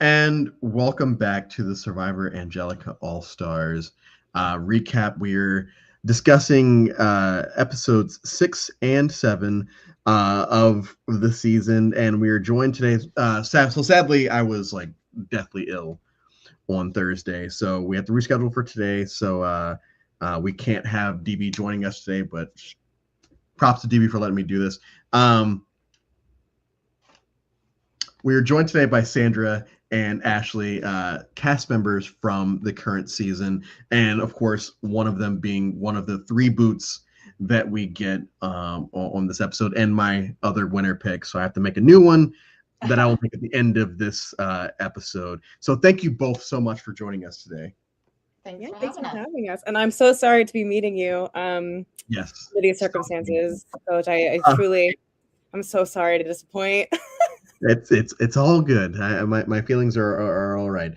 And welcome back to the Survivor Angelica All Stars recap. We're discussing episodes 6 and 7 of the season, and we are joined today. So sadly, I was like deathly ill on Thursday, so we have to reschedule for today. So we can't have DB joining us today, but props to DB for letting me do this. We are joined today by Sandra and Ashley, cast members from the current season, and of course, one of them being one of the three boots that we get on this episode, and my other winner pick. So I have to make a new one that I will make at the end of this episode. So thank you both so much for joining us today. Thanks for having us. And I'm so sorry to be meeting you Yes. under these circumstances, Coach. I'm so sorry to disappoint. It's all good. My feelings are all right.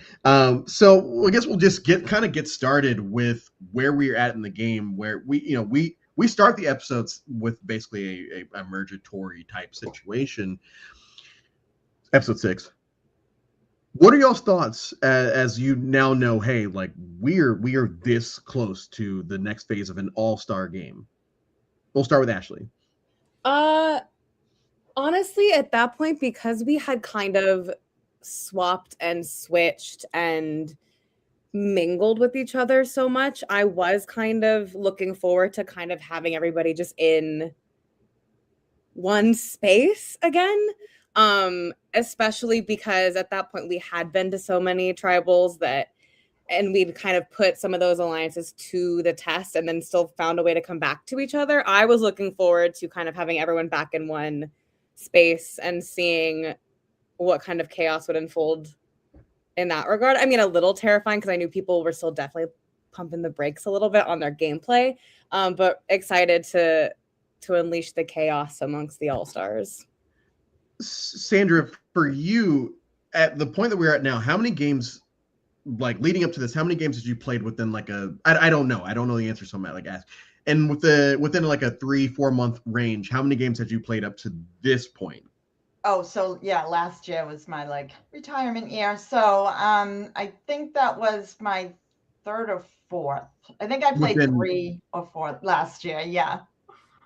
So I guess we'll just get started with where we're at in the game, where we start the episodes with basically a emergatory type situation. Episode 6. What are y'all's thoughts as you now know? Hey, like we are this close to the next phase of an all-star game. We'll start with Ashley. Honestly, at that point, because we had kind of swapped and switched and mingled with each other so much, I was kind of looking forward to kind of having everybody just in one space again. Especially because at that point we had been to so many tribals and we'd kind of put some of those alliances to the test and then still found a way to come back to each other. I was looking forward to kind of having everyone back in one space and seeing what kind of chaos would unfold in that regard. I mean, a little terrifying because I knew people were still definitely pumping the brakes a little bit on their gameplay, but excited to unleash the chaos amongst the All-Stars. Sandra, for you, at the point that we're at now, how many games, like leading up to this, how many games did you played within like I don't know the answer, so I'm like ask. And within like a 3-4 month range, how many games had you played up to this point? Oh, so yeah, last year was my like retirement year. So I think that was my third or fourth. I think I played 3 or 4 last year. Yeah.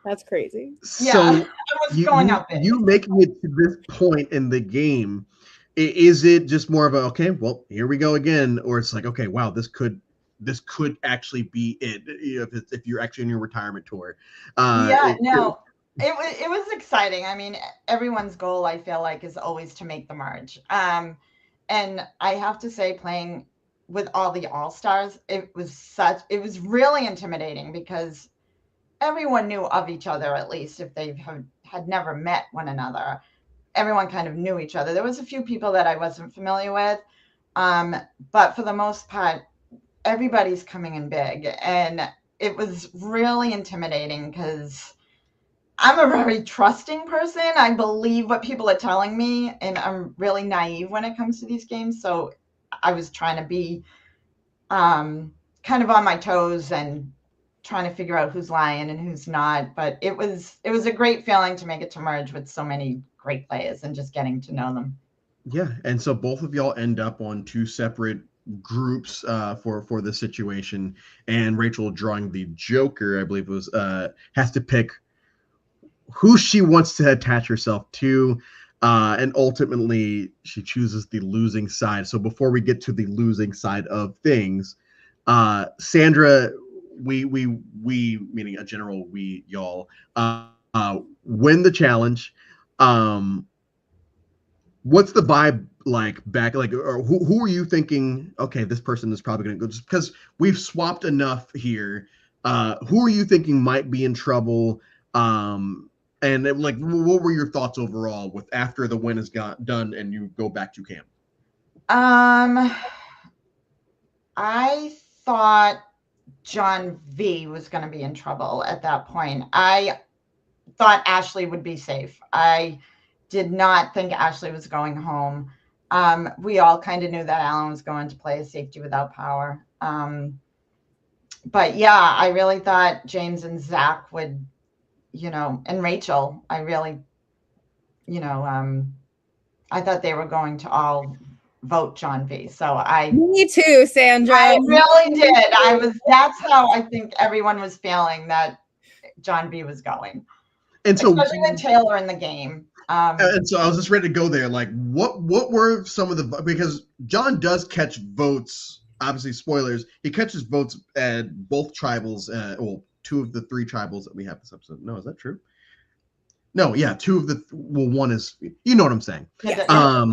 That's crazy. So I was going up it. You making it to this point in the game, is it just more of a okay, well, here we go again, or it's like, okay, wow, this could actually be it, if you're actually in your retirement tour? It was exciting. I mean, everyone's goal, I feel like, is always to make the merge. And I have to say, playing with all the All-Stars, it was really intimidating because everyone knew of each other, at least if they had never met one another. Everyone kind of knew each other. There was a few people that I wasn't familiar with, but for the most part, everybody's coming in big. And it was really intimidating because I'm a very trusting person. I believe what people are telling me, and I'm really naive when it comes to these games. So I was trying to be kind of on my toes and trying to figure out who's lying and who's not. But it was a great feeling to make it to merge with so many great players and just getting to know them. Yeah, and so both of y'all end up on two separate groups for the situation, and Rachel, drawing the Joker, I believe it was, has to pick who she wants to attach herself to, and ultimately she chooses the losing side. So before we get to the losing side of things, Sandra, we meaning a general we, y'all, win the challenge. What's the vibe like back? Like, who are you thinking? Okay, this person is probably going to go, just because we've swapped enough here. Who are you thinking might be in trouble? And like, what were your thoughts overall with after the win is done and you go back to camp? I thought John V was going to be in trouble at that point. I thought Ashley would be safe. I did not think Ashley was going home. We all kind of knew that Alan was going to play a safety without power. But yeah, I really thought James and Zach would, and Rachel, I really, I thought they were going to all vote John V. So Me too, Sandra. I really did. That's how I think everyone was feeling that John V was going. And so, especially with Taylor in the game. And so I was just ready to go there. Like, what were some of the, because John does catch votes. Obviously, spoilers. He catches votes at both tribals. Well, 2 of the 3 tribals that we have this episode. No, is that true? No, yeah, 2 of the. Well, 1 is. You know what I'm saying. Yeah.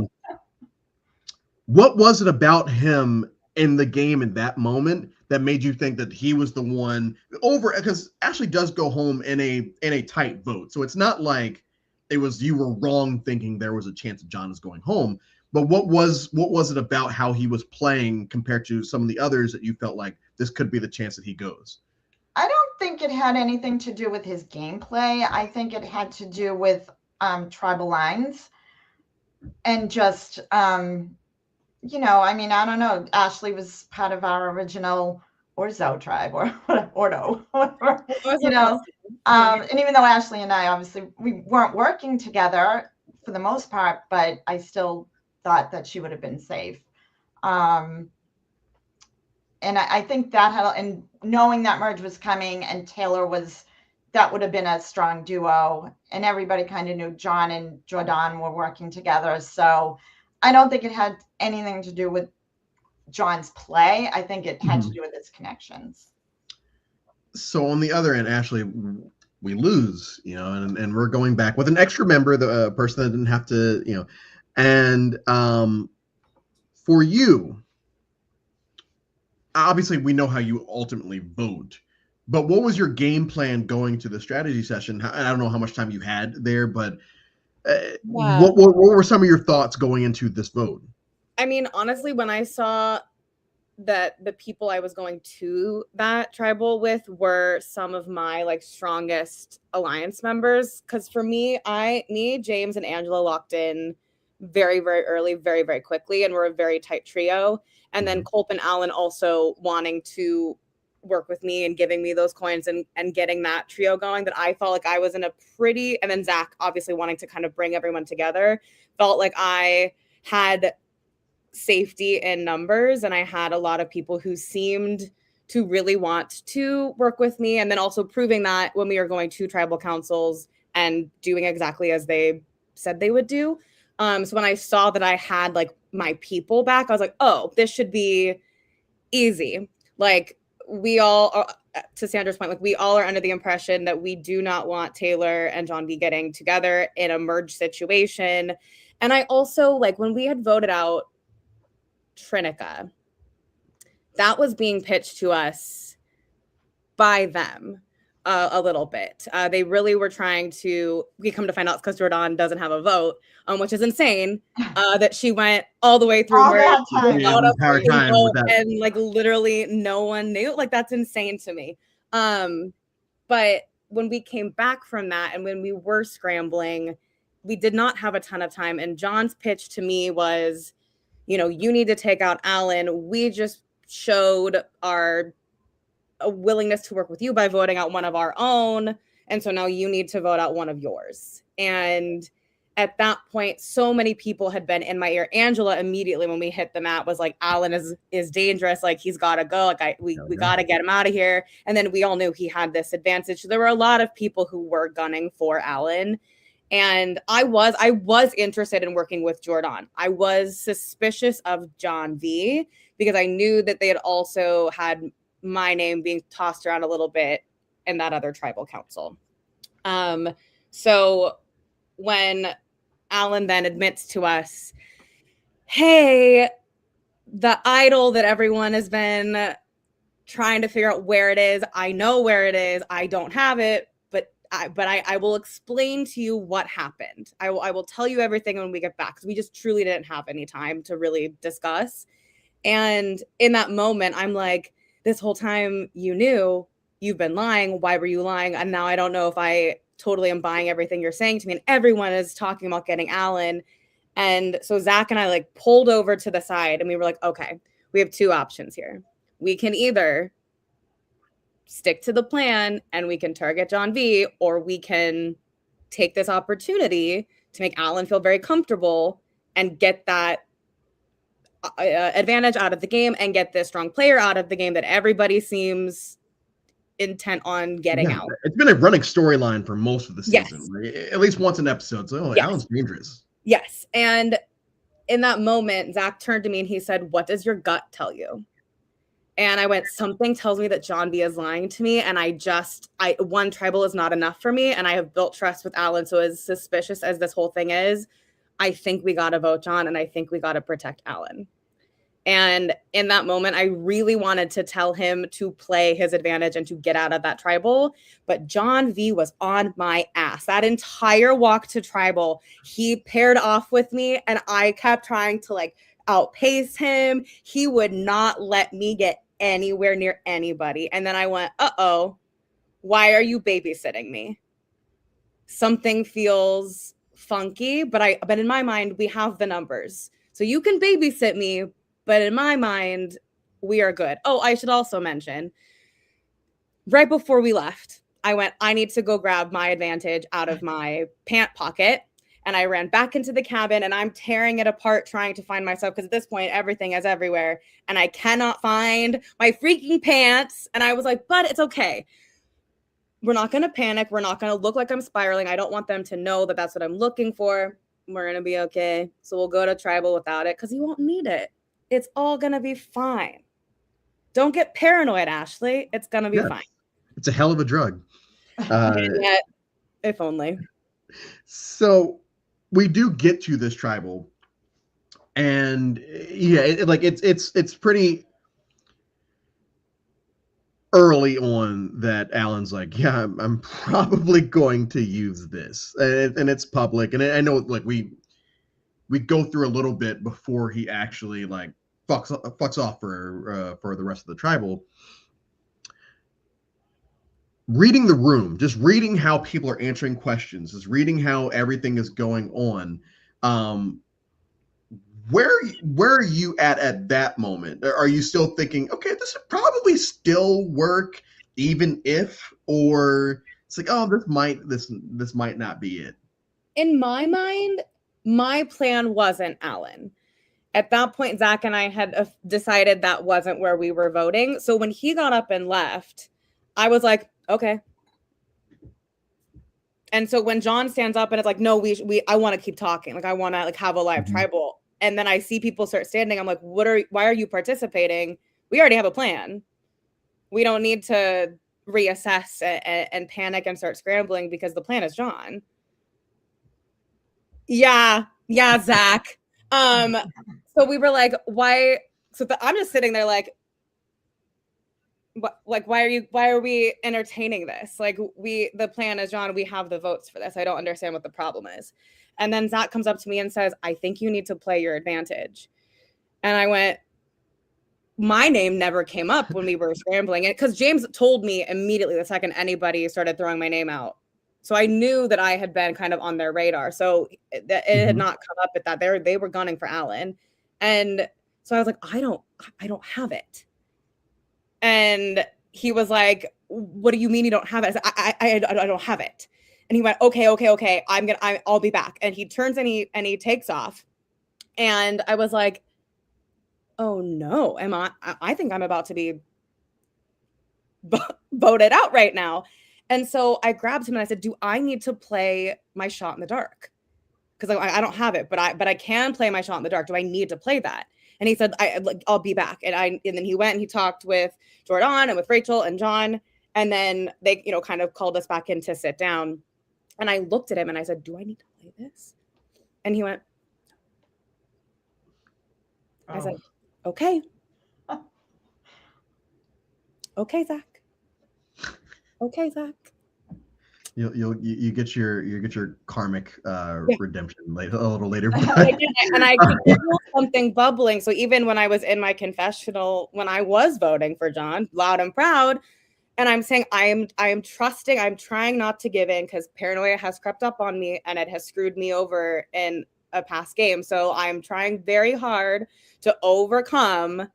What was it about him in the game in that moment that made you think that he was the one over? Because Ashley does go home in a tight vote, so it's not like it was you were wrong thinking there was a chance that John is going home. But what was it about how he was playing compared to some of the others that you felt like this could be the chance that he goes? I don't think it had anything to do with his gameplay. I think it had to do with tribal lines and just I mean, I don't know. Ashley was part of our original Orzo tribe or Ordo, whatever, and even though Ashley and I, obviously, we weren't working together for the most part, but I still thought that she would have been safe. And I think that had, and knowing that merge was coming and Taylor that would have been a strong duo, and everybody kind of knew John and Jordan were working together. So I don't think it had anything to do with John's play. I think it had to do with his connections. So on the other end, Ashley, we lose, and we're going back with an extra member, the person that didn't have to, and for you, obviously we know how you ultimately vote, but what was your game plan going to the strategy session? I don't know how much time you had there, but what were some of your thoughts going into this vote? I mean, honestly, when I saw that the people I was going to that tribal with were some of my strongest alliance members, because for me, James and Angela locked in very, very early, very, very quickly, and we're a very tight trio. And then Culp and Alan also wanting to work with me and giving me those coins and getting that trio going, that I felt like I was in a pretty, and then Zach obviously wanting to kind of bring everyone together, felt like I had safety in numbers, and I had a lot of people who seemed to really want to work with me, and then also proving that when we were going to tribal councils and doing exactly as they said they would do. So when I saw that I had my people back, I was like, oh, this should be easy. We all are, to Sandra's point, we all are under the impression that we do not want Taylor and John V getting together in a merge situation. And I also, when we had voted out Trinica, that was being pitched to us by them a little bit. They really were trying to, we come to find out because Jordan doesn't have a vote, which is insane, that she went all the way through and literally no one knew. That's insane to me. But when we came back from that and when we were scrambling, we did not have a ton of time. And John's pitch to me was, you need to take out Alan. We just showed our willingness to work with you by voting out one of our own. And so now you need to vote out one of yours. And at that point, so many people had been in my ear. Angela immediately, when we hit the mat, was like, Alan is dangerous. He's got to go. We got to get him out of here. And then we all knew he had this advantage. So there were a lot of people who were gunning for Alan. And I was interested in working with Jordan. I was suspicious of John V because I knew that they had also had my name being tossed around a little bit in that other tribal council. So when Alan then admits to us, hey, the idol that everyone has been trying to figure out where it is, I know where it is, I don't have it, but I will explain to you what happened. I will tell you everything when we get back, because we just truly didn't have any time to really discuss. And in that moment, I'm like, this whole time you knew, you've been lying. Why were you lying? And now I don't know if I totally am buying everything you're saying to me. And everyone is talking about getting Alan. And so Zach and I pulled over to the side and we were like, okay, we have 2 options here. We can either stick to the plan and we can target John V, or we can take this opportunity to make Alan feel very comfortable and get that advantage out of the game and get this strong player out of the game that everybody seems intent on getting out. It's been a running storyline for most of the season. Yes. Like, at least once an episode. So, yes. Alan's dangerous. Yes. And in that moment, Zach turned to me and he said, "What does your gut tell you?" And I went, "Something tells me that John B is lying to me. And one tribal is not enough for me. And I have built trust with Alan. So as suspicious as this whole thing is, I think we got to vote John. And I think we got to protect Alan." And in that moment, I really wanted to tell him to play his advantage and to get out of that tribal. But John V was on my ass. That entire walk to tribal, he paired off with me and I kept trying to like outpace him. He would not let me get anywhere near anybody. And then I went, uh-oh, why are you babysitting me? Something feels funky, but in my mind, we have the numbers. So you can babysit me, but in my mind, we are good. Oh, I should also mention, right before we left, I went, I need to go grab my advantage out of my pant pocket. And I ran back into the cabin and I'm tearing it apart, trying to find myself. Because at this point, everything is everywhere. And I cannot find my freaking pants. And I was like, but it's okay. We're not going to panic. We're not going to look like I'm spiraling. I don't want them to know that that's what I'm looking for. We're going to be okay. So we'll go to tribal without it because you won't need it. It's all going to be fine. Don't get paranoid, Ashley. It's going to be fine. It's a hell of a drug. Yet, if only. So we do get to this tribal. And it's pretty early on that Alan's like, yeah, I'm probably going to use this. And it's public. And I know like we go through a little bit before he actually like fucks off for the rest of the tribal. Reading the room, just reading how people are answering questions, just reading how everything is going on. Where are you at that moment? Are you still thinking, okay, this would probably still work even if, or it's like, oh, this might not be it? In my mind, my plan wasn't Alan. At that point, Zach and I had decided that wasn't where we were voting. So when he got up and left, I was like, okay. And so when John stands up and it's like, no, I want to keep talking. Like, I want to like have a live tribal. And then I see people start standing. I'm like, why are you participating? We already have a plan. We don't need to reassess and panic and start scrambling because the plan is John. Yeah, Zach. So we were like, why? So I'm just sitting there like, like, why are we entertaining this? Like the plan is John, we have the votes for this. I don't understand what the problem is. And then Zach comes up to me and says, I think you need to play your advantage. And I went, my name never came up when we were scrambling. And because James told me immediately the second anybody started throwing my name out. So I knew that I had been kind of on their radar. So it had not come up at that. They were gunning for Alan. And so I was like, I don't have it. And he was like, what do you mean you don't have it? I said, I don't have it. And he went, okay. I'll be back. And he turns and he takes off. And I was like, oh no, I think I'm about to be voted out right now. And so I grabbed him and I said, do I need to play my shot in the dark? Because I don't have it, but I can play my shot in the dark. Do I need to play that? And he said, I'll be back. And then he went and he talked with Jordan and with Rachel and John. And then they, kind of called us back in to sit down. And I looked at him and I said, do I need to play this? And he went, I said, okay. Okay, Zach. Okay, Zach. You get your karmic redemption a little later. And I could feel something bubbling. So even when I was in my confessional, when I was voting for John, loud and proud, and I'm saying I am trusting, I'm trying not to give in because paranoia has crept up on me and it has screwed me over in a past game. So I'm trying very hard to overcome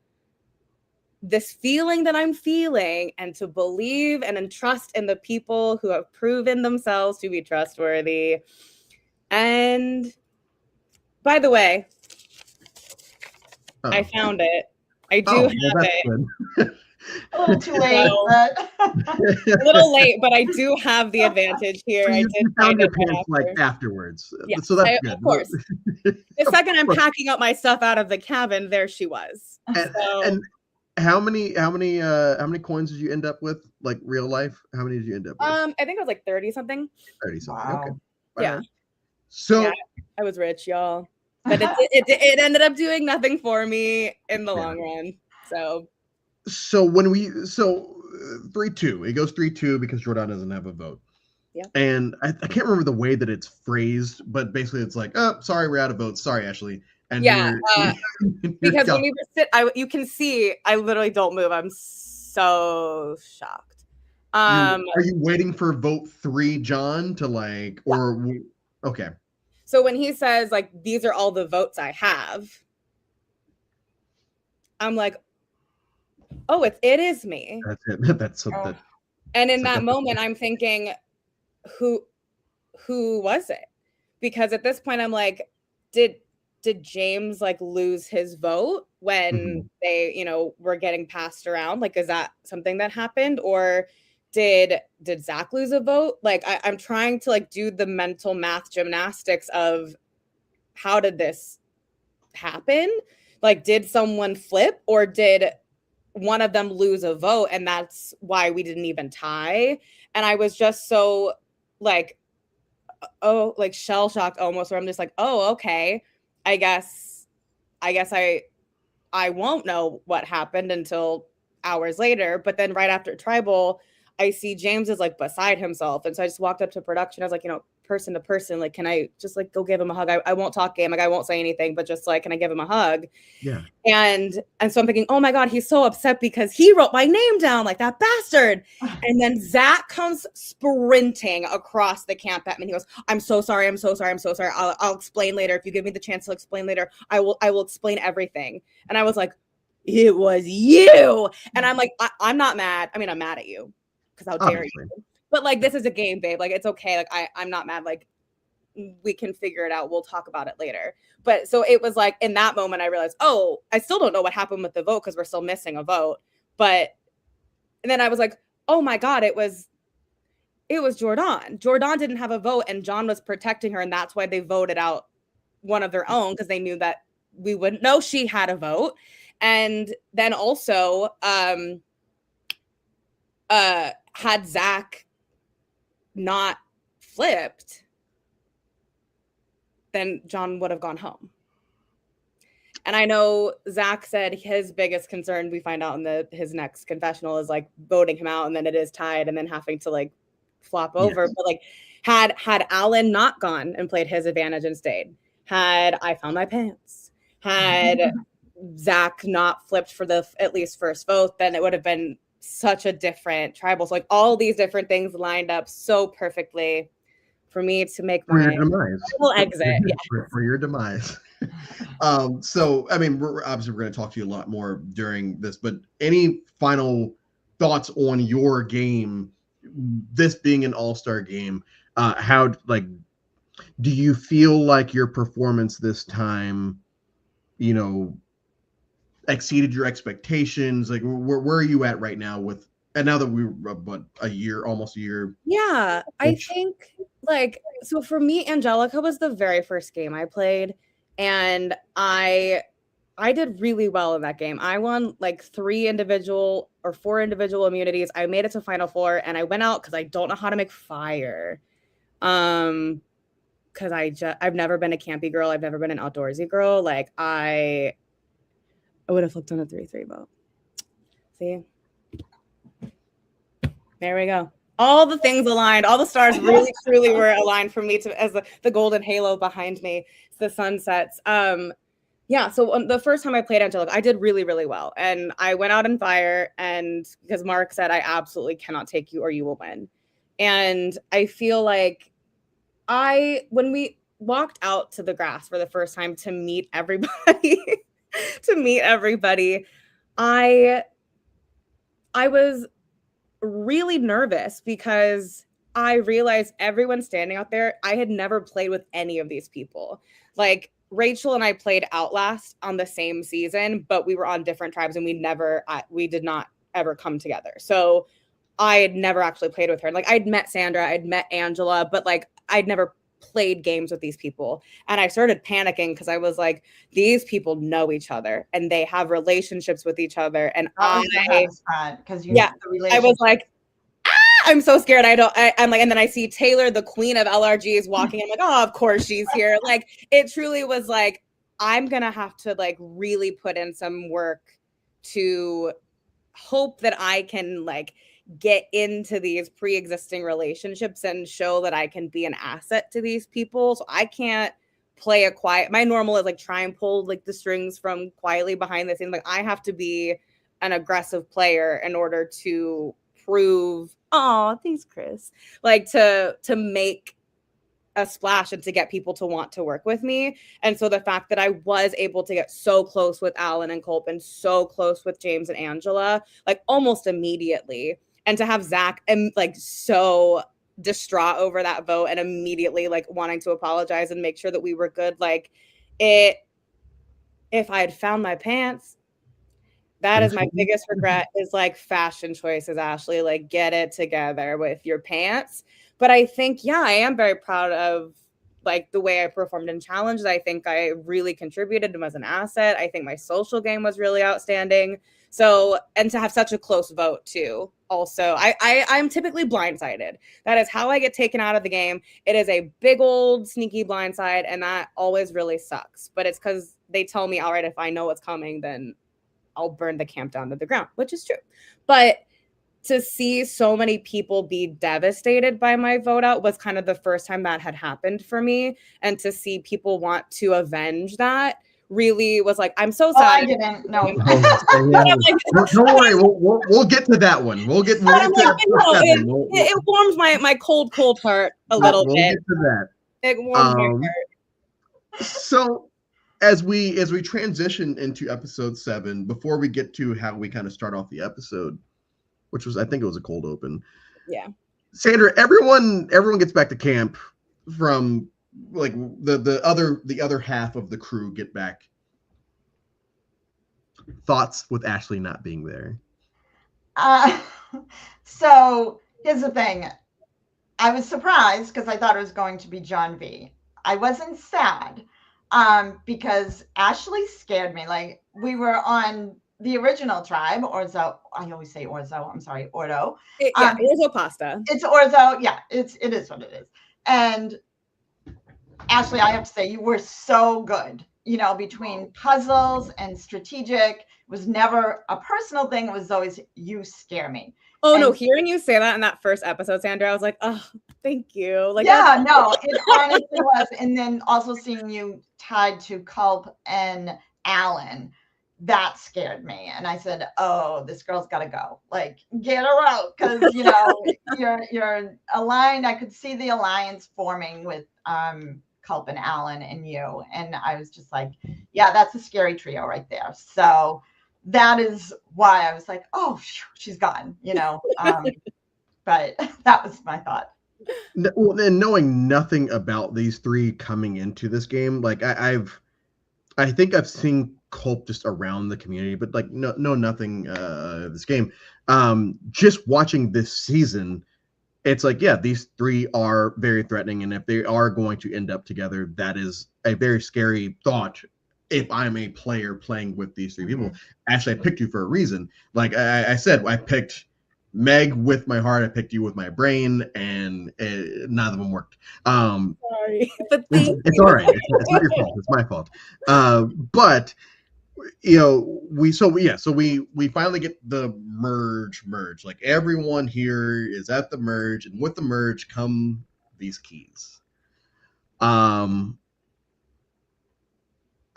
this feeling that I'm feeling and to believe and trust in the people who have proven themselves to be trustworthy. And by the way, Oh. I found it. I do have it. Good. A little too late, but a little late, but I do have the advantage here. So I you did found find your it right pants after. like afterwards. Yes, So that's good. Of course. The second I'm packing up my stuff out of the cabin, there she was. And how many coins did you end up with? Like real life? How many did you end up with? I think it was like 30 something. 30 something. Wow. Okay. Yeah. So yeah, I was rich, y'all. But it ended up doing nothing for me in the long run. So when 3-2, it goes 3-2 because Jordan doesn't have a vote. Yeah. And I can't remember the way that it's phrased, but basically it's like, oh, sorry, we're out of votes. Sorry, Ashley. And yeah, because gone. when we were you can see I literally don't move. I'm so shocked. Are you waiting for vote 3, John, to like, or okay? So when he says like these are all the votes I have, I'm like, oh, it is me. That's it. That's what And in that moment, I'm thinking, who was it? Because at this point, I'm like, did James like lose his vote when they, were getting passed around? Like, is that something that happened? Or did Zach lose a vote? Like, I'm trying to like do the mental math gymnastics of how did this happen? Like, did someone flip or did one of them lose a vote and that's why we didn't even tie? And I was just so like, like shell shocked almost, where I'm just like, oh, okay. I guess I won't know what happened until hours later. But then right after tribal, I see James is like beside himself. And so I just walked up to production. I was like, person to person, like, can I just like go give him a hug? I won't talk game. Like, I won't say anything, but just like, can I give him a hug? Yeah. And so I'm thinking, oh my God, he's so upset because he wrote my name down, like that bastard. And then Zach comes sprinting across the camp at me. He goes, I'm so sorry. I'll explain later. If you give me the chance to explain later, I will explain everything. And I was like, it was you. And I'm like, I'm not mad. I mean, I'm mad at you because how dare you? But like, this is a game, babe. Like, it's okay. Like, I'm not mad. Like, we can figure it out. We'll talk about it later. But so it was like in that moment, I realized, oh, I still don't know what happened with the vote because we're still missing a vote. And then I was like, oh my God, it was Jordan. Jordan didn't have a vote and John was protecting her. And that's why they voted out one of their own, because they knew that we wouldn't know she had a vote. And then also had Zach not flipped, then John would have gone home. And I know Zach said his biggest concern, we find out in his next confessional, is like voting him out and then it is tied and then having to like flop over. Yes. But like had Alan not gone and played his advantage and stayed, had I found my pants, had Zach not flipped for the at least first vote, then it would have been such a different tribal. So like all these different things lined up so perfectly for me to make my little exit. For your demise. So I mean, we're going to talk to you a lot more during this, but any final thoughts on your game, this being an all-star game? How, like, do you feel like your performance this time, exceeded your expectations? Like, where are you at right now with, and now that we're almost a year? Yeah, I think like, so for me, Angelica was the very first game I played, and I did really well in that game. I won like 4 individual immunities. I made it to Final Four, and I went out because I don't know how to make fire. Because I've never been a campy girl. I've never been an outdoorsy girl. Like I would have flipped on a 3-3 vote. See? There we go. All the things aligned. All the stars really, truly were aligned for me as the golden halo behind me. It's the sunsets. Yeah. So the first time I played Angelica, I did really, really well. And I went out in fire, and because Mark said, I absolutely cannot take you or you will win. And I feel like when we walked out to the grass for the first time to meet everybody, I was really nervous because I realized everyone standing out there, I had never played with any of these people. Like Rachel and I played Outlast on the same season, but we were on different tribes and we did not ever come together. So I had never actually played with her. Like I'd met Sandra, I'd met Angela, but like I'd never played games with these people. And I started panicking because I was like, these people know each other and they have relationships with each other. And I was like, I'm so scared. I'm like, and then I see Taylor, the queen of LRGs, walking. I'm like, oh, of course she's here. Like, it truly was like, I'm going to have to like really put in some work to hope that I can like get into these pre-existing relationships and show that I can be an asset to these people. So I can't play a quiet, my normal is like try and pull like the strings from quietly behind the scenes. Like I have to be an aggressive player in order to prove, oh, thanks, Chris. Like to make a splash and to get people to want to work with me. And so the fact that I was able to get so close with Alan and Culp and so close with James and Angela, like almost immediately, and to have Zach and like so distraught over that vote and immediately like wanting to apologize and make sure that we were good. Like if I had found my pants, that is my biggest regret is like fashion choices, Ashley, like get it together with your pants. But I think, yeah, I am very proud of like the way I performed in challenges. I think I really contributed and was an asset. I think my social game was really outstanding. So, and to have such a close vote too. Also, I'm typically blindsided. That is how I get taken out of the game. It is a big old sneaky blindside, and that always really sucks. But it's because they tell me, all right, if I know what's coming, then I'll burn the camp down to the ground, which is true. But to see so many people be devastated by my vote out was kind of the first time that had happened for me. And to see people want to avenge that really was like, I'm so sad. I didn't know. Don't worry, we'll get to that one. We'll get to that. It warms my cold heart a little bit. We'll get to that. It warms my heart. So as we transition into episode 7, before we get to how we kind of start off the episode, which was, I think it was a cold open. Yeah. Sandra, everyone gets back to camp from like the other half of the crew get back. Thoughts with Ashley not being there? So here's the thing. I was surprised because I thought it was going to be John V. I wasn't sad because Ashley scared me. Like we were on the original tribe, Orzo. I always say Orzo. I'm sorry, Ordo. Orzo pasta. It's Orzo. Yeah, it is what it is. And Ashley, I have to say, you were so good. You know, between puzzles and strategic, it was never a personal thing. It was always you scare me. Oh no! Hearing you say that in that first episode, Sandra, I was like, oh, thank you. Like, yeah, no, it honestly was. And then also seeing you tied to Culp and Alan. That scared me. And I said, oh, this girl's got to go. Like, get her out. Because, you know, you're aligned. I could see the alliance forming with Culp and Alan and you. And I was just like, yeah, that's a scary trio right there. So that is why I was like, oh, she's gone, you know. But that was my thought. And knowing nothing about these three coming into this game, like I think I've seen Culp just around the community, but like nothing this game. Just watching this season, it's like, yeah, these three are very threatening, and if they are going to end up together, that is a very scary thought. If I'm a player playing with these three people, Ashley, I picked you for a reason. Like I said, I picked Meg with my heart, I picked you with my brain, and none of them worked. Sorry, but it's all right. It's not your fault. It's my fault. But you know, we finally get the merge. Like everyone here is at the merge, and with the merge come these keys.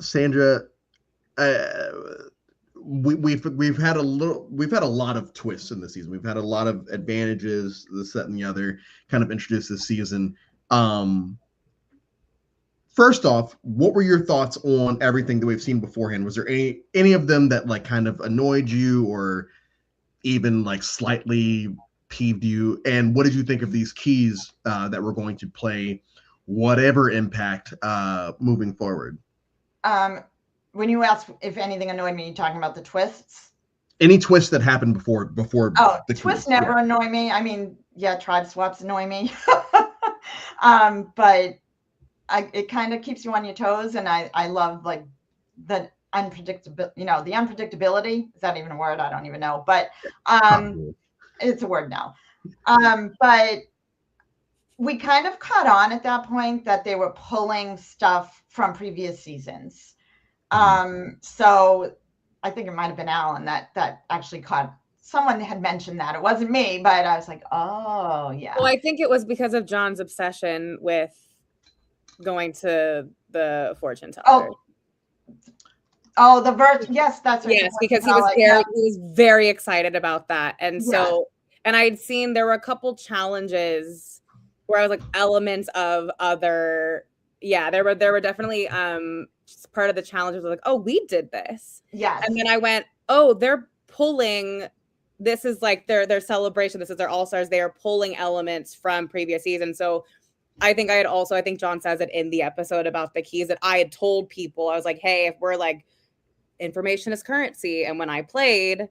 Sandra, we've had a lot of twists in the season. We've had a lot of advantages, this, that, and the other, kind of introduced this season. First off, what were your thoughts on everything that we've seen beforehand? Was there any of them that like kind of annoyed you or even like slightly peeved you? And what did you think of these keys that were going to play whatever impact moving forward? when you ask if anything annoyed me, you're talking about the twists. Any twist that happened before Oh, the twists keys. never annoy me. I mean, yeah, tribe swaps annoy me. But it kind of keeps you on your toes, and I love like the unpredictable, the unpredictability. Is that even a word? I don't even know, but it's a word now. But we kind of caught on at that point that they were pulling stuff from previous seasons. So I think it might have been Alan that actually caught. Someone had mentioned that. It wasn't me, but I was like, oh yeah. Well, I think it was because of John's obsession with going to the fortune teller. Oh, the virtual. Yes, that's right. Yes, because he was very excited about that. And so, and I'd seen there were a couple challenges where I was like elements of other, there were definitely part of the challenges were like, oh, we did this. Yes. And then I went, oh, they're pulling, this is like their celebration, this is their All-Stars, they are pulling elements from previous seasons. So I think John says it in the episode about the keys that I had told people. I was like, hey, if we're like, information is currency. And when I played,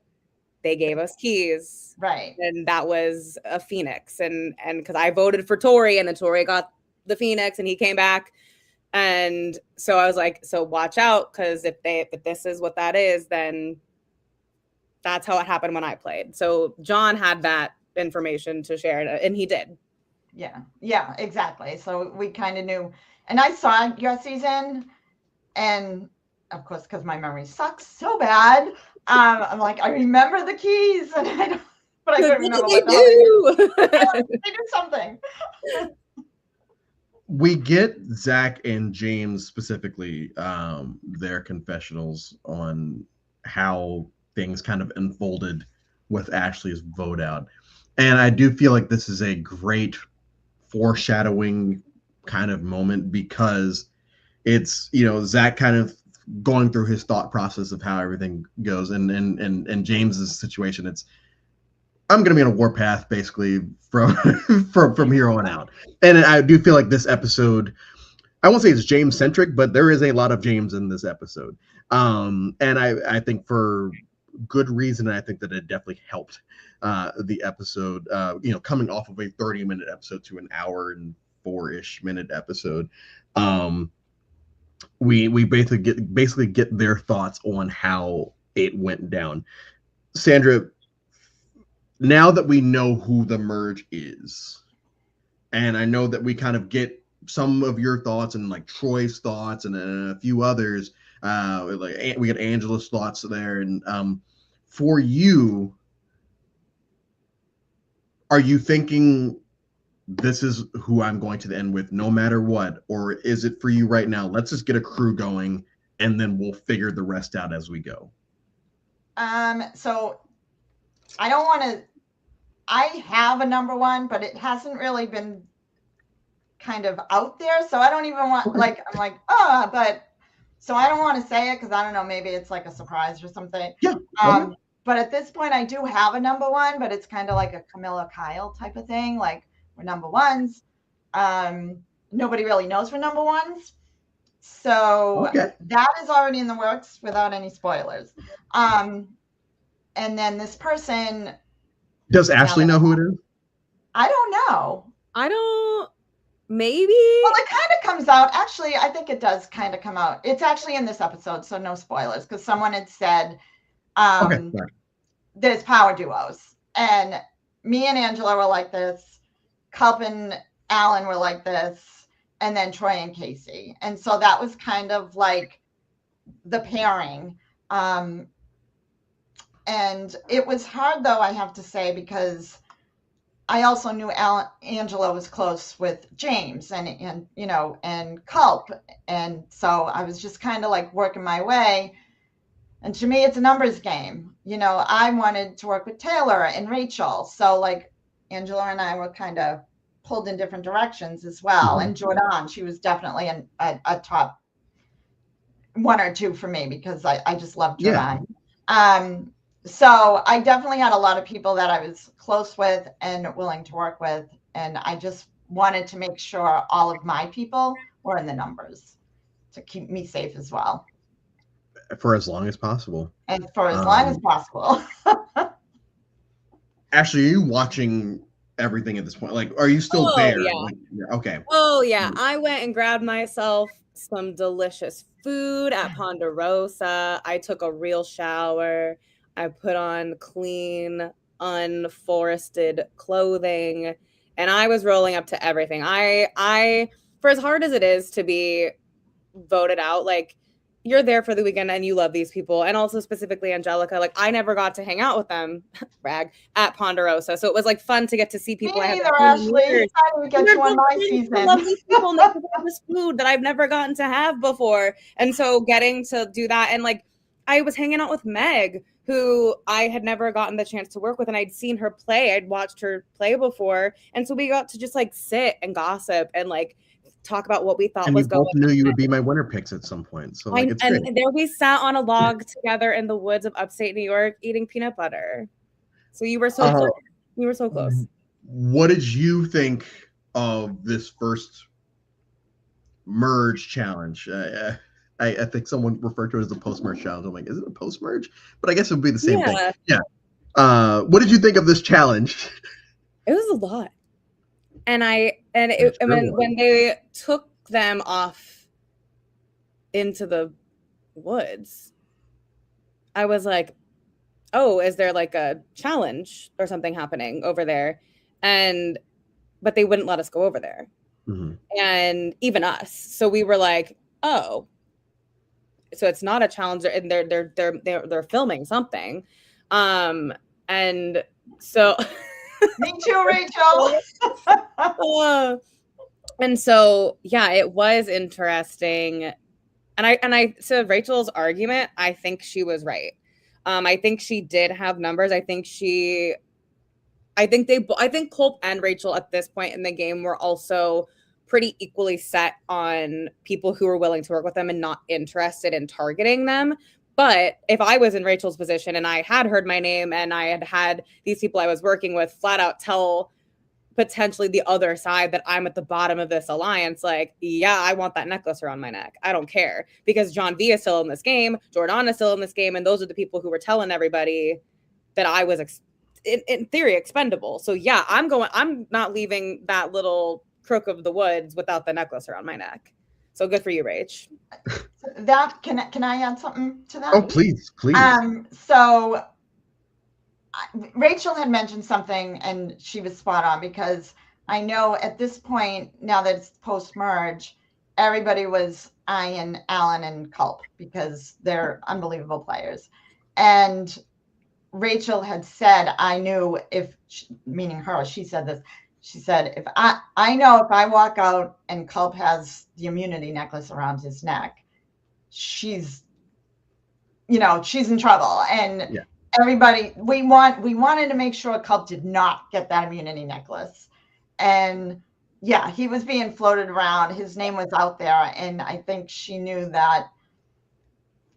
they gave us keys. Right. And that was a Phoenix. And because I voted for Tori, and then Tori got the Phoenix and he came back. And so I was like, so watch out, because if this is what that is, then that's how it happened when I played. So John had that information to share, and he did. Yeah, exactly. So we kind of knew. And I saw your season, and of course, because my memory sucks so bad, I'm like, I remember the keys, and I couldn't remember what they do something. We get Zach and James specifically, their confessionals on how things kind of unfolded with Ashley's vote out. And I do feel like this is a great foreshadowing kind of moment, because it's, Zach kind of going through his thought process of how everything goes, and James's situation, it's, I'm going to be on a warpath basically from here on out. And I do feel like this episode, I won't say it's James centric, but there is a lot of James in this episode. And I think for good reason. I think that it definitely helped the episode, coming off of a 30-minute episode to an hour and 4-ish minute episode. We basically get their thoughts on how it went down. Sandra, now that we know who the merge is, and I know that we kind of get some of your thoughts and like Troy's thoughts and a few others, like we get Angela's thoughts there, and for you, are you thinking this is who I'm going to end with no matter what? Or is it for you right now, let's just get a crew going and then we'll figure the rest out as we go? So I don't want to, I have a number one, but it hasn't really been kind of out there. So I don't even want, but so I don't want to say it because I don't know, maybe it's like a surprise or something. Yeah. But at this point I do have a number one, but it's kind of like a Camilla Kyle type of thing. Like, we're number ones. Nobody really knows we're number ones. So that is already in the works without any spoilers. And then this person. Does Ashley know who it is? I don't know. Maybe. Well, it kind of comes out. Actually, I think it does kind of come out. It's actually in this episode, so no spoilers, because someone had said there's power duos. And me and Angela were like this. Culp and Alan were like this. And then Troy and Casey. And so that was kind of like the pairing. And it was hard, though, I have to say, because I also knew Angela was close with James and Culp. And so I was just kind of like working my way. And to me, it's a numbers game. I wanted to work with Taylor and Rachel. So like Angela and I were kind of pulled in different directions as well. Mm-hmm. And Jordan, she was definitely a top 1 or 2 for me because I just loved Jordan. Yeah. So I definitely had a lot of people that I was close with and willing to work with. And I just wanted to make sure all of my people were in the numbers. to keep me safe as well. For as long as possible. And for as long as possible. Ashley, are you watching everything at this point? Like, are you still there? Yeah. Like, okay. Oh, yeah. I went and grabbed myself some delicious food at Ponderosa. I took a real shower. I put on clean, unforested clothing, and I was rolling up to everything. I for as hard as it is to be voted out, like, you're there for the weekend and you love these people, and also specifically Angelica. Like, I never got to hang out with them, brag, at Ponderosa, so it was like fun to get to see people. Me neither, Ashley. I didn't get you on my season. Lovely people and this food that I've never gotten to have before, and so getting to do that, and like I was hanging out with Meg, who I had never gotten the chance to work with, and I'd seen her play. I'd watched her play before, and so we got to just like sit and gossip and like talk about what we thought and was going on. And we both knew you would be my winner picks at some point. So like, it's great. And there we sat on a log together in the woods of upstate New York eating peanut butter. So you were so close. You were so close. What did you think of this first merge challenge? I think someone referred to it as the post-merge challenge. I'm like, is it a post-merge? But I guess it would be the same thing. Yeah. What did you think of this challenge? It was a lot. And when they took them off into the woods, I was like, oh, is there like a challenge or something happening over there? But they wouldn't let us go over there. Mm-hmm. And even us. So we were like, oh, so it's not a challenge, and they're filming something. And so me too, Rachel. And so, yeah, it was interesting. And I so Rachel's argument, I think she was right. I think she did have numbers. I think Culp and Rachel at this point in the game were also pretty equally set on people who were willing to work with them and not interested in targeting them. But if I was in Rachel's position and I had heard my name and I had these people I was working with flat out tell potentially the other side that I'm at the bottom of this alliance, like, yeah, I want that necklace around my neck. I don't care, because John V is still in this game, Jordan is still in this game, and those are the people who were telling everybody that I was in theory expendable. So yeah, I'm not leaving that little crook of the woods without the necklace around my neck. So good for you, Rach. That can I add something to that? Oh, please. So Rachel had mentioned something, and she was spot on, because I know at this point, now that it's post-merge, everybody was eyeing Alan and Culp because they're unbelievable players. And Rachel had said, I knew meaning her, she said this. She said, if I know if I walk out and Culp has the immunity necklace around his neck, she's in trouble. And yeah. Everybody, we wanted to make sure Culp did not get that immunity necklace. And yeah, he was being floated around. His name was out there. And I think she knew that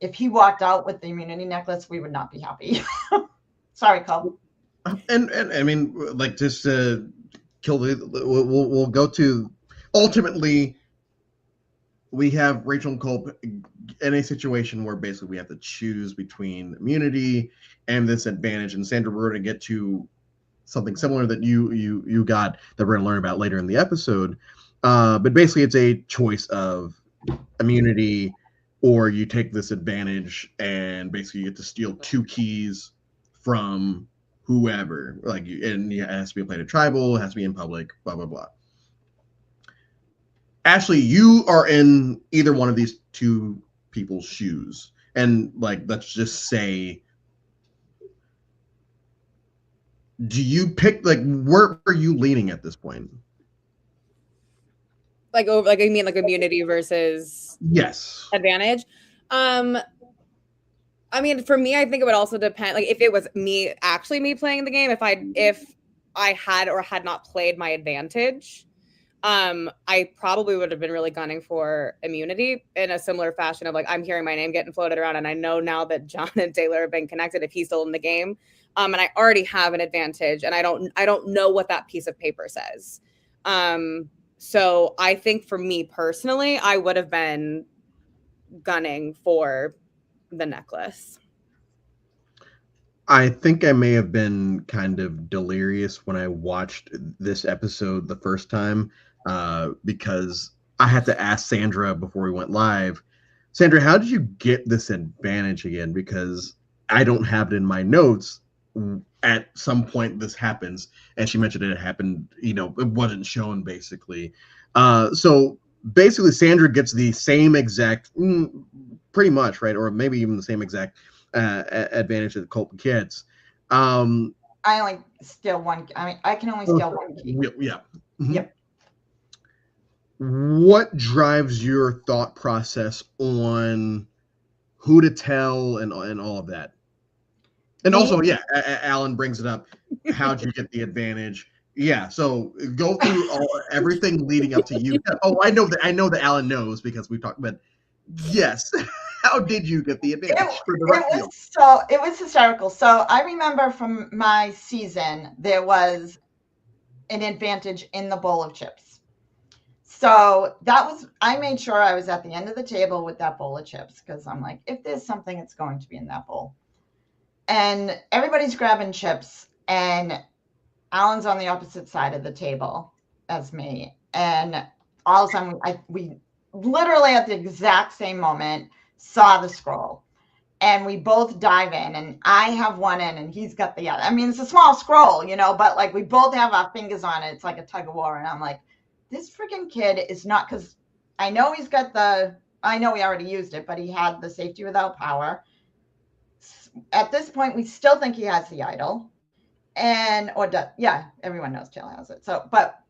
if he walked out with the immunity necklace, we would not be happy. Sorry, Culp. And I mean, like, just to kill we'll go to, ultimately, we have Rachel and Culp in a situation where basically we have to choose between immunity and this advantage. And Sandra, we're going to get to something similar that you got that we're going to learn about later in the episode. But basically, it's a choice of immunity, or you take this advantage and basically you get to steal 2 keys from whoever. Like, and it has to be played at tribal, it has to be in public, blah blah blah. Ashley, you are in either one of these 2 people's shoes, and like, let's just say, do you pick, like, where are you leaning at this point? Like, over, like, I mean, like, immunity versus advantage. I mean, for me, I think it would also depend. Like, if it was me playing the game, if I had or had not played my advantage, I probably would have been really gunning for immunity in a similar fashion of, like, I'm hearing my name getting floated around, and I know now that John and Taylor have been connected, if he's still in the game, and I already have an advantage, and I don't know what that piece of paper says. So I think for me personally, I would have been gunning for the necklace. I think I may have been kind of delirious when I watched this episode the first time, because I had to ask Sandra before we went live, Sandra, how did you get this advantage again? Because I don't have it in my notes. At some point this happens, and she mentioned it happened, it wasn't shown basically. So basically Sandra gets the same exact, pretty much, right? Or maybe even the same exact advantage that Colton gets. I only steal one. I mean, I can only steal one key. Yeah. Mm-hmm. Yep. What drives your thought process on who to tell and all of that? And also, yeah, Alan brings it up. How'd you get the advantage? Yeah, so go through everything leading up to you. Oh, I know that Alan knows because we talked about. Yes. How did you get the advantage? It was hysterical. So I remember from my season, there was an advantage in the bowl of chips. So I made sure I was at the end of the table with that bowl of chips because I'm like, if there's something, it's going to be in that bowl. And everybody's grabbing chips, and Alan's on the opposite side of the table as me. And all of a sudden, we literally at the exact same moment saw the scroll, and we both dive in, and I have one end and he's got the other. I mean, it's a small scroll, but like we both have our fingers on it. It's like a tug of war. And I'm like, this freaking kid is not, because I know I know he already used it, but he had the safety without power. At this point, we still think he has the idol, everyone knows Taylor has it. So, but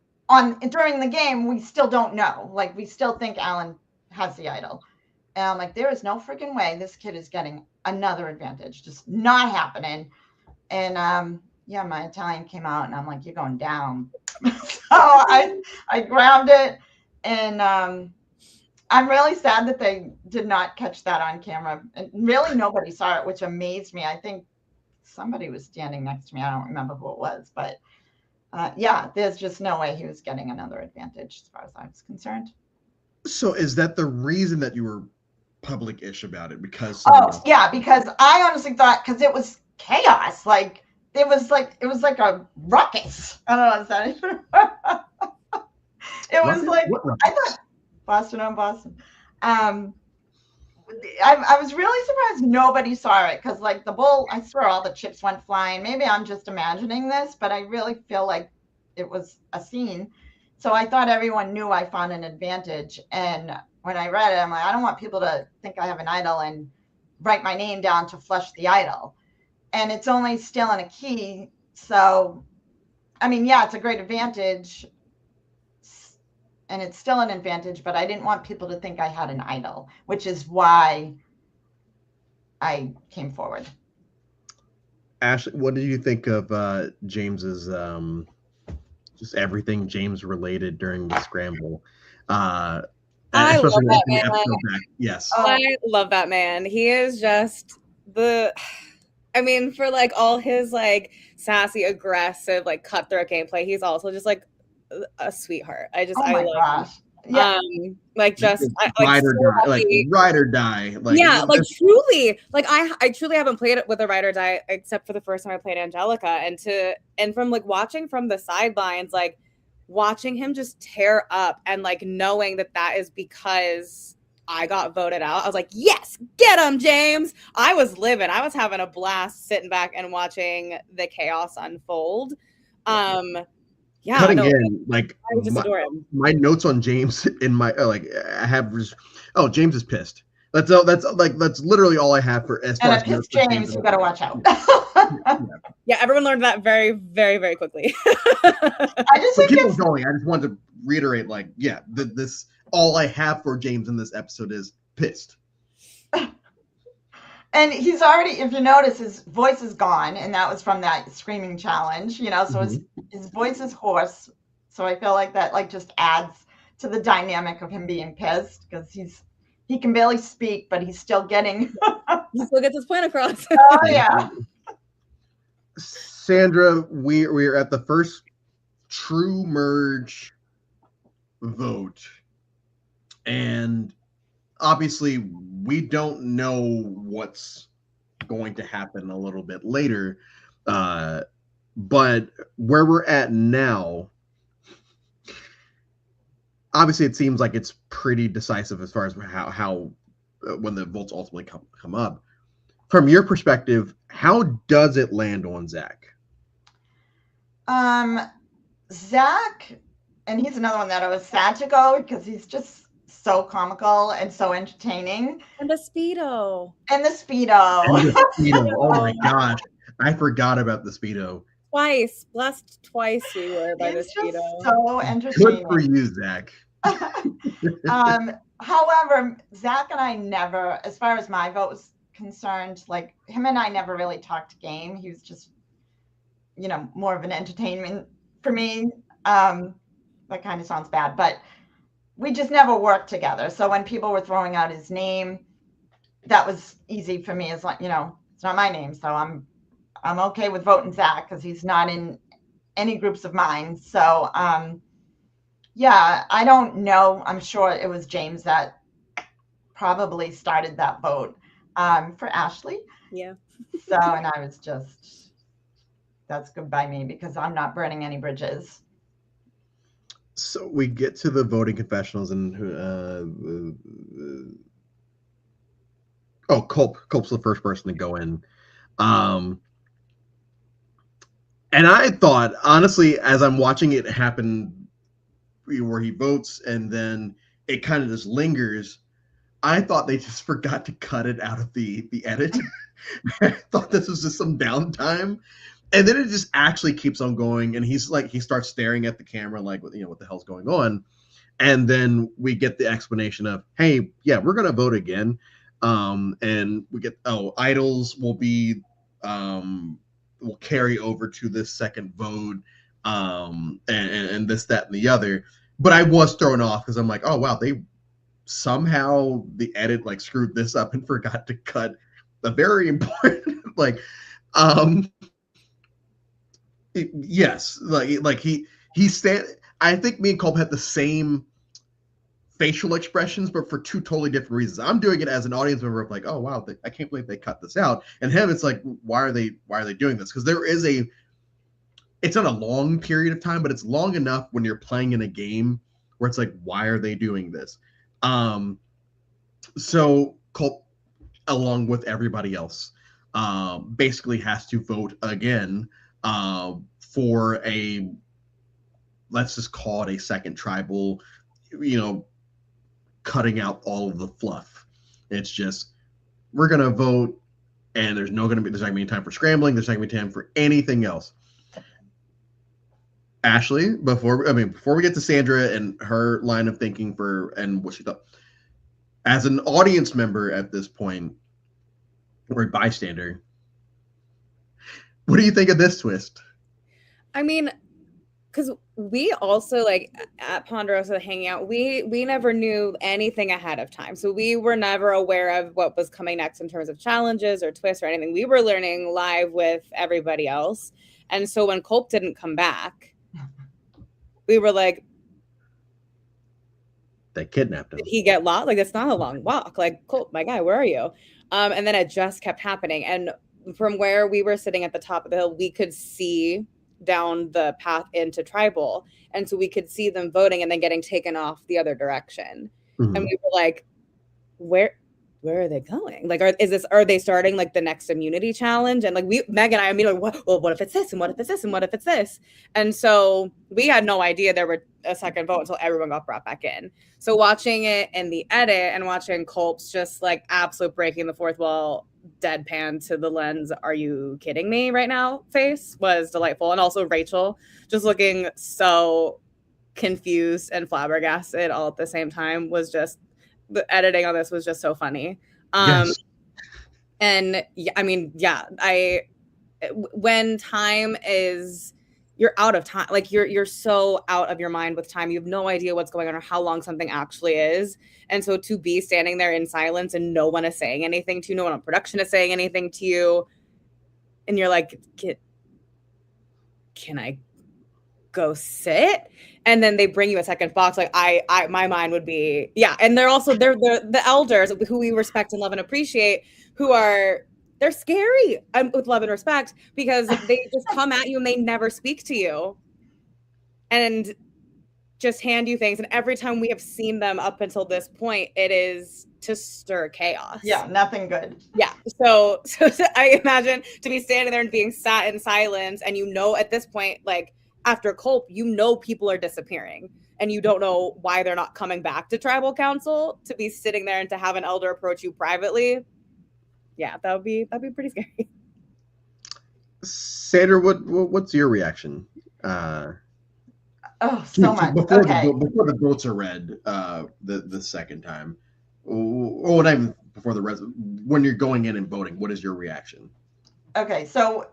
during the game, we still don't know. Like, we still think Alan has the idol. And I'm like, there is no freaking way this kid is getting another advantage. Just not happening. And my Italian came out, and I'm like, you're going down. So I grabbed it, and I'm really sad that they did not catch that on camera. And really nobody saw it, which amazed me. I think somebody was standing next to me. I don't remember who it was, but there's just no way he was getting another advantage as far as I was concerned. So is that the reason that you were public-ish about it? Because because I honestly thought, because it was chaos. Like it was like a ruckus. I don't know what that is. It was like, I thought Boston on Boston. I was really surprised nobody saw it, because like the bowl, I swear all the chips went flying. Maybe I'm just imagining this, but I really feel like it was a scene. So I thought everyone knew I found an advantage. And when I read it, I'm like, I don't want people to think I have an idol and write my name down to flush the idol. And it's only stealing a key. So, I mean, yeah, it's a great advantage. And it's still an advantage, but I didn't want people to think I had an idol, which is why I came forward. Ashley, what did you think of James's just everything James related during the scramble? I love that man. Yes. I love that man. He is just for like all his like sassy, aggressive, like cutthroat gameplay, he's also just like a sweetheart. I love him. Yeah. Ride or die. Truly, like I truly haven't played it with a ride or die except for the first time I played Angelica, and from like watching from the sidelines, like watching him just tear up, and like knowing that is because I got voted out. I was like, yes, get him, James. I was having a blast sitting back and watching the chaos unfold. Cutting in, like I just adore him. My notes on James in my I have James is pissed. That's literally all I have for as far as pissed James. You gotta watch out. Yeah, everyone learned that very, very, very quickly. I just think keep going. I just wanted to reiterate, this all I have for James in this episode is pissed. And he's already, if you notice, his voice is gone, and that was from that screaming challenge, so his voice is hoarse. So I feel like that just adds to the dynamic of him being pissed, because he can barely speak, but he's still getting he still gets his point across. Oh yeah. Sandra, we're at the first true merge vote, and obviously we don't know what's going to happen a little bit later, but where we're at now, obviously it seems like it's pretty decisive as far as how when the votes ultimately come up. From your perspective, how does it land on Zach? Zach, and he's another one that I was sad to go because he's just so comical and so entertaining. And the Speedo. And the Speedo. And the Speedo. Oh my gosh. I forgot about the Speedo. Blessed twice we were by the Speedo. So entertaining. Good for you, Zach. However, Zach and I never, as far as my vote was concerned, like him and I never really talked game. He was just, more of an entertainment for me. That kind of sounds bad, but we just never worked together. So when people were throwing out his name, that was easy for me. It's like, it's not my name. So I'm okay with voting Zach because he's not in any groups of mine. So, yeah, I don't know. I'm sure it was James that probably started that vote for Ashley. Yeah. So, and I was just, that's good by me because I'm not burning any bridges. So we get to the voting confessionals and Culp's the first person to go in. And I thought, honestly, as I'm watching it happen where he votes and then it kind of just lingers, I thought they just forgot to cut it out of the edit. I thought this was just some downtime. And then it just actually keeps on going. And he's like, he starts staring at the camera like, what the hell's going on? And then we get the explanation of, hey, yeah, we're going to vote again. And we get, idols will be, will carry over to this second vote. And this, that, and the other. But I was thrown off because I'm like, oh, wow, they somehow the edit like screwed this up and forgot to cut a very important, yes, like he I think me and Culp had the same facial expressions, but for two totally different reasons. I'm doing it as an audience member of like, oh wow, I can't believe they cut this out. And him, it's like, why are they doing this? Because there is it's not a long period of time, but it's long enough when you're playing in a game where it's like, why are they doing this? So Culp, along with everybody else, basically has to vote again for let's just call it a second tribal, cutting out all of the fluff. It's just, we're going to vote and there's not going to be any time for scrambling. There's not going to be time for anything else. Ashley, before we get to Sandra and her line of thinking and what she thought, as an audience member at this point, or a bystander, what do you think of this twist? I mean, because we also, like, at Ponderosa hanging out, we never knew anything ahead of time. So we were never aware of what was coming next in terms of challenges or twists or anything. We were learning live with everybody else. And so when Culp didn't come back, we were like, they kidnapped him. Did he get lost? Like, it's not a long walk. Like, Culp, my guy, where are you? And then it just kept happening. And from where we were sitting at the top of the hill, we could see down the path into tribal. And so we could see them voting and then getting taken off the other direction. Mm-hmm. And we were like, where are they going? Like, are they starting like the next immunity challenge? And like Meg and I mean, like, what if it's this? And what if it's this? And what if it's this? And so we had no idea there were a second vote until everyone got brought back in. So watching it in the edit and watching Culp's just like absolute breaking the fourth wall, deadpan to the lens, are you kidding me right now face was delightful. And also Rachel just looking so confused and flabbergasted all at the same time was just, the editing on this was just so funny. Yes. And I mean, yeah, when time is, you're out of time, like you're so out of your mind with time. You have no idea what's going on or how long something actually is. And so to be standing there in silence and no one is saying anything to you, no one on production is saying anything to you. And you're like, can I go sit, and then they bring you a second box. Like my mind would be, yeah. And they're the elders who we respect and love and appreciate, they're scary with love and respect, because they just come at you and they never speak to you and just hand you things. And every time we have seen them up until this point, it is to stir chaos. Yeah, nothing good. Yeah. So I imagine to be standing there and being sat in silence, and at this point, like after Culp, people are disappearing, and you don't know why they're not coming back to tribal council, to be sitting there and to have an elder approach you privately. Yeah, that'd be pretty scary. Sandra, what's your reaction? So much. Before the votes are read, the second time, or not even before the rest. When you're going in and voting, what is your reaction? Okay, so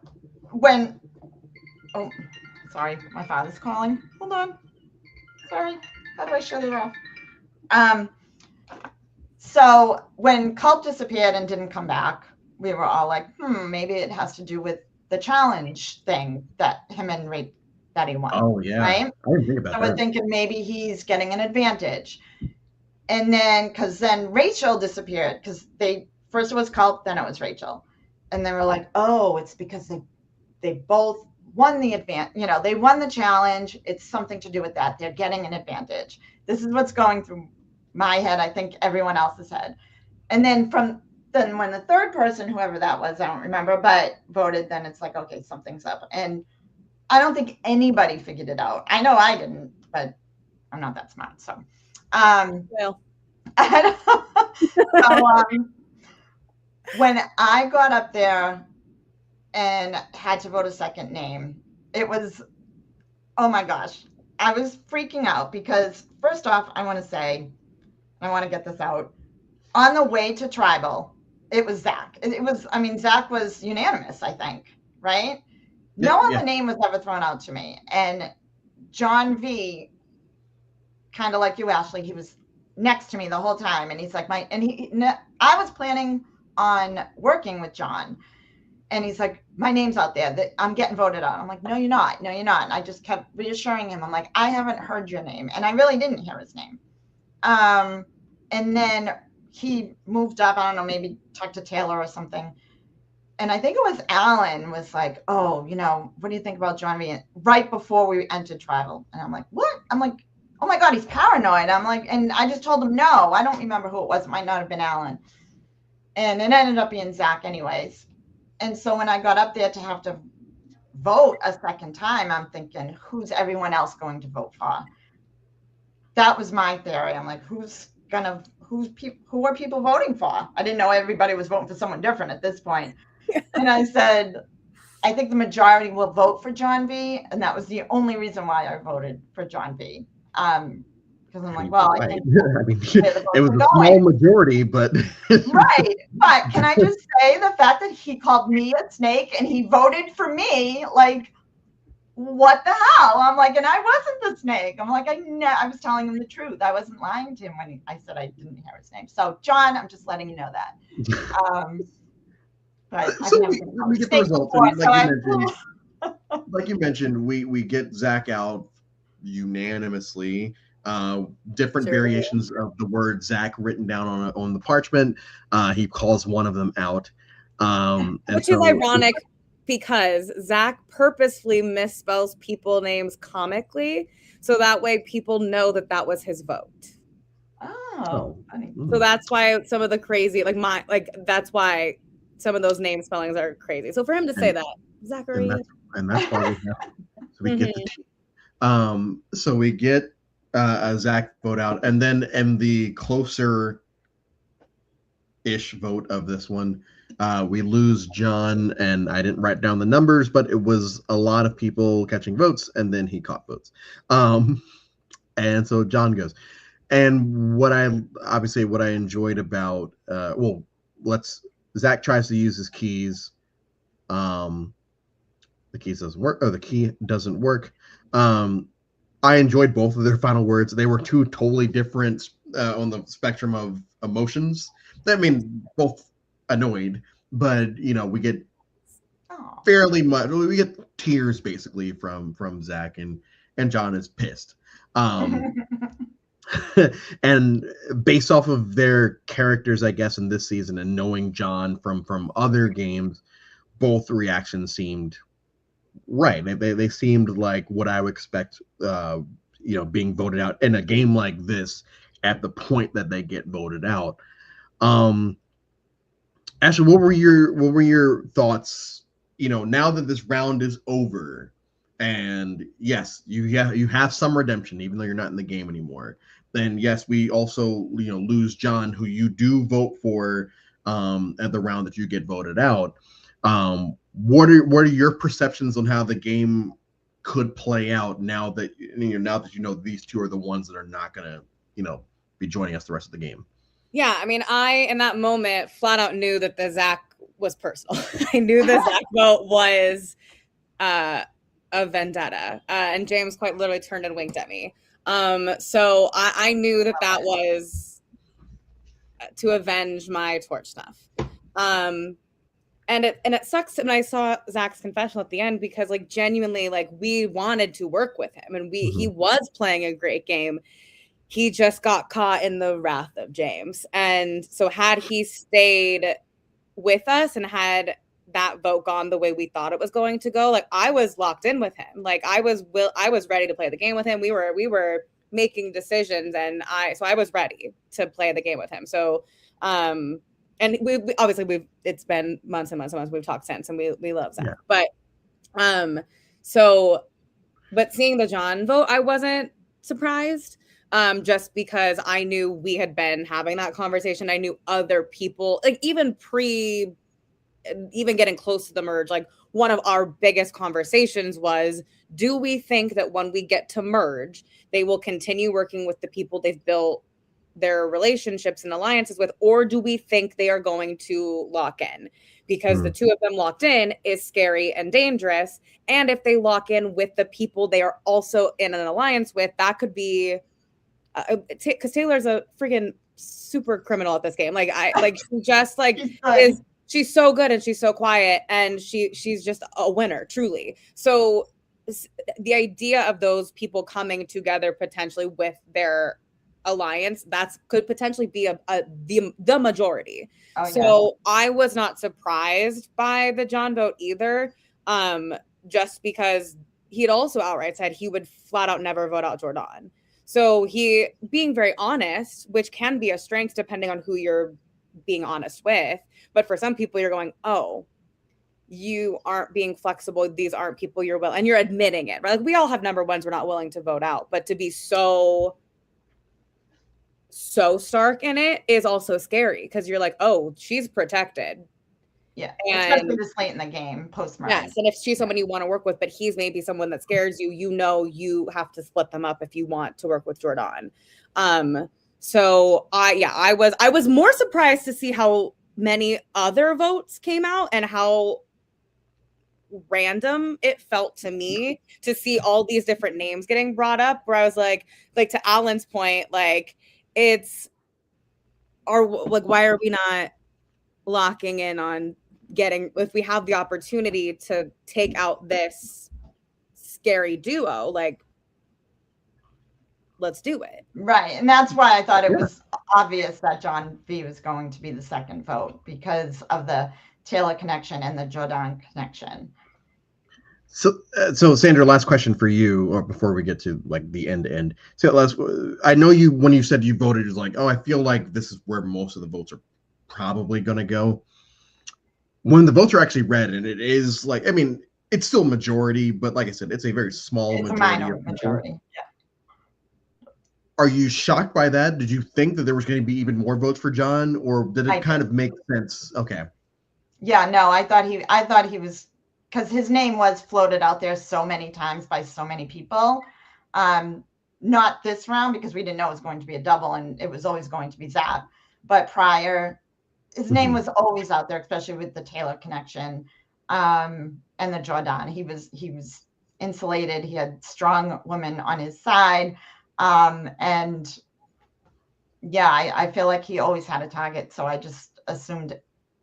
sorry, my father's calling. Hold on. Sorry, how do I shut it off? So when Culp disappeared and didn't come back, we were all like, maybe it has to do with the challenge thing that him and Betty won. Oh yeah, right. I didn't think about that. I was thinking maybe he's getting an advantage, and then because Rachel disappeared, because first it was Culp, then it was Rachel, and they were like, oh, it's because they both won the they won the challenge. It's something to do with that. They're getting an advantage. This is what's going through my head. I think everyone else's head. And then when the third person, whoever that was, I don't remember, but voted, then it's like, okay, something's up. And I don't think anybody figured it out. I know I didn't, but I'm not that smart. So, when I got up there and had to vote a second name, it was, oh my gosh, I was freaking out, because first off, I want to get this out. On the way to tribal, it was Zach. Zach was unanimous, I think, right? No other name was ever thrown out to me. And John V, kind of like you, Ashley, he was next to me the whole time. And he's like, I was planning on working with John. And he's like, my name's out there. I'm getting voted out. I'm like, no, you're not. No, you're not. And I just kept reassuring him. I'm like, I haven't heard your name. And I really didn't hear his name. And then he moved up. I don't know, maybe talked to Taylor or something. And I think it was Alan was like, oh, what do you think about John V? Right before we entered tribal. And I'm like, what? I'm like, oh my God, he's paranoid. I'm like, and I just told him, no, I don't remember who it was. It might not have been Alan. And it ended up being Zach anyways. And so when I got up there to have to vote a second time, I'm thinking, who's everyone else going to vote for? That was my theory. I'm like, who are people voting for? I didn't know everybody was voting for someone different at this point. And I said, I think the majority will vote for John V. And that was the only reason why I voted for John V. Because I'm like, well, I think it was a small majority, but right. But can I just say the fact that he called me a snake and he voted for me, like, what the hell? I'm like, and I wasn't the snake. I'm like, I was telling him the truth. I wasn't lying to him when I said I didn't hear his name. So, John, I'm just letting you know that. But so we get the results. Like you mentioned, we get Zach out unanimously. Different variations of the word Zach written down on the parchment. He calls one of them out, which is ironic, because Zach purposefully misspells people names comically, so that way people know that was his vote. Oh, funny. So that's why some of the crazy, that's why some of those name spellings are crazy. So for him to say that, Zachary, and that's why we get so we get Zach vote out, and then in the closer ish vote of this one, we lose John, and I didn't write down the numbers, but it was a lot of people catching votes, and then he caught votes. And so John goes. And what I enjoyed about Zach tries to use his keys. The keys doesn't work, or the key doesn't work. I enjoyed both of their final words. They were two totally different on the spectrum of emotions. I mean, both annoyed, but we get fairly much. We get tears basically from Zach, and and John is pissed. And based off of their characters, I guess, in this season, and knowing John from other games, both reactions seemed right. They seemed like what I would expect, being voted out in a game like this at the point that they get voted out. Ashley, what were your thoughts? Now that this round is over, and yes, you have some redemption, even though you're not in the game anymore. Then yes, we also lose John, who you do vote for at the round that you get voted out. What are your perceptions on how the game could play out now that these two are the ones that are not gonna be joining us the rest of the game? Yeah, I mean, I in that moment flat out knew that the Zach was personal. I knew the Zach vote was a vendetta, and James quite literally turned and winked at me. So I knew that was to avenge my torch snuff. And it sucks when I saw Zach's confessional at the end, because like genuinely, like we wanted to work with him, and he was playing a great game. He just got caught in the wrath of James. And so had he stayed with us and had that vote gone the way we thought it was going to go, like I was locked in with him. Like I was ready to play the game with him. We were making decisions, and I was ready to play the game with him. So and we obviously it's been months and months and months. We've talked since, and we love Zach. Yeah. But seeing the John vote, I wasn't surprised. Just because I knew we had been having that conversation. I knew other people, like even getting close to the merge, like one of our biggest conversations was, do we think that when we get to merge, they will continue working with the people they've built their relationships and alliances with, or do we think they are going to lock in? Because the two of them locked in is scary and dangerous. And if they lock in with the people they are also in an alliance with, that could be because Taylor's a freaking super criminal at this game. Like she just like she's so good and she's so quiet, and she's just a winner, truly. So the idea of those people coming together potentially with their alliance, could potentially be the majority. So I was not surprised by the John vote either, just because he had also outright said he would flat out never vote out Jordan. So he being very honest, which can be a strength depending on who you're being honest with. But for some people, you're going, oh, you aren't being flexible. These aren't people you're and you're admitting it, right? Like we all have number ones we're not willing to vote out, but to be so stark in it is also scary, because you're like, oh, she's protected. Yeah, especially this late in the game, post-merge. Yes, and if she's someone you want to work with, but he's maybe someone that scares you, you have to split them up if you want to work with Jordan. So I was more surprised to see how many other votes came out and how random it felt to me to see all these different names getting brought up, where I was like to Alan's point, like why are we not locking in on if we have the opportunity to take out this scary duo, like let's do it. Right. And that's why I thought it was obvious that John V was going to be the second vote, because of the Taylor connection and the Jordan connection. So Sandra, last question for you, or before we get to like the end. So I know when you said you voted, it was like, oh, I feel like this is where most of the votes are probably going to go. When the votes are actually read, and it is like, I mean, it's still majority, but like I said, it's a very small majority. Yeah. Are you shocked by that? Did you think that there was going to be even more votes for John, or did it kind of make sense? Okay. Yeah, no, I thought he was, because his name was floated out there so many times by so many people. Not this round, because we didn't know it was going to be a double, and it was always going to be Zap. But prior, his name was always out there, especially with the Taylor connection and the Jordan. He was insulated. He had strong women on his side. And yeah, I feel like he always had a target. So I just assumed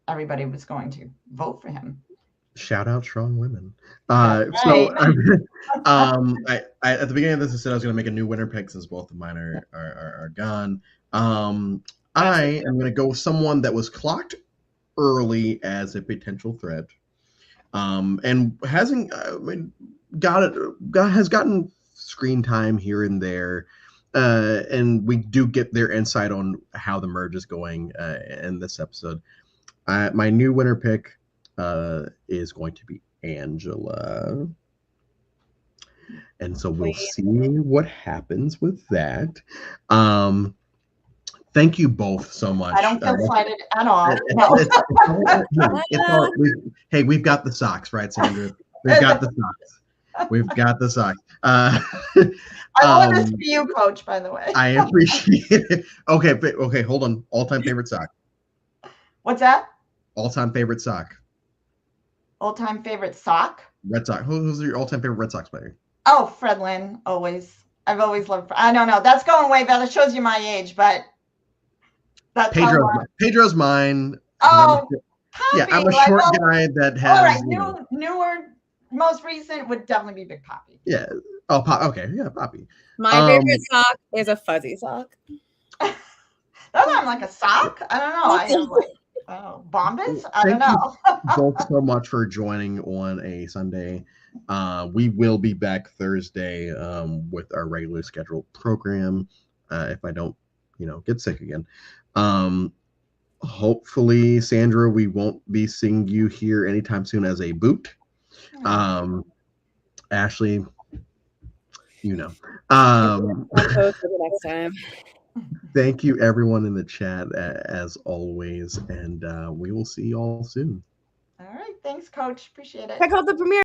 everybody was going to vote for him. Shout out strong women. That's So right. I at the beginning of this, I said I was going to make a new winner pick since both of mine are gone. I am going to go with someone that was clocked early as a potential threat, and hasn't has gotten screen time here and there, and we do get their insight on how the merge is going in this episode. My new winner pick is going to be Angela. And so we'll see what happens with that. Thank you both so much. I don't feel slighted at all. No. Hey, we've got the socks, right, Sandra? We've got the socks. We've got the socks. I love this for you, Coach, by the way. I appreciate it. Okay, hold on. All-time favorite sock. What's that? All-time favorite sock. All-time favorite sock? Red Sox. Who's your all-time favorite Red Sox player? Oh, Fred Lynn, always. I've always loved. I don't know. That's going way back. That shows you my age, but that's Pedro's mine. Oh, Poppy, yeah, I'm a short guy that has. All right, newer, most recent would definitely be Big Poppy. Yeah. Oh, okay. Yeah, Poppy. My favorite sock is a fuzzy sock. That's not like a sock. I don't know. I have like Bombas. I don't know. Both so much for joining on a Sunday. We will be back Thursday with our regularly scheduled program. If I don't, get sick again. Hopefully, Sandra, we won't be seeing you here anytime soon as a boot. Ashley, Next time. Thank you, everyone in the chat, as always, and we will see you all soon. All right. Thanks, Coach. Appreciate it. Check out the premiere.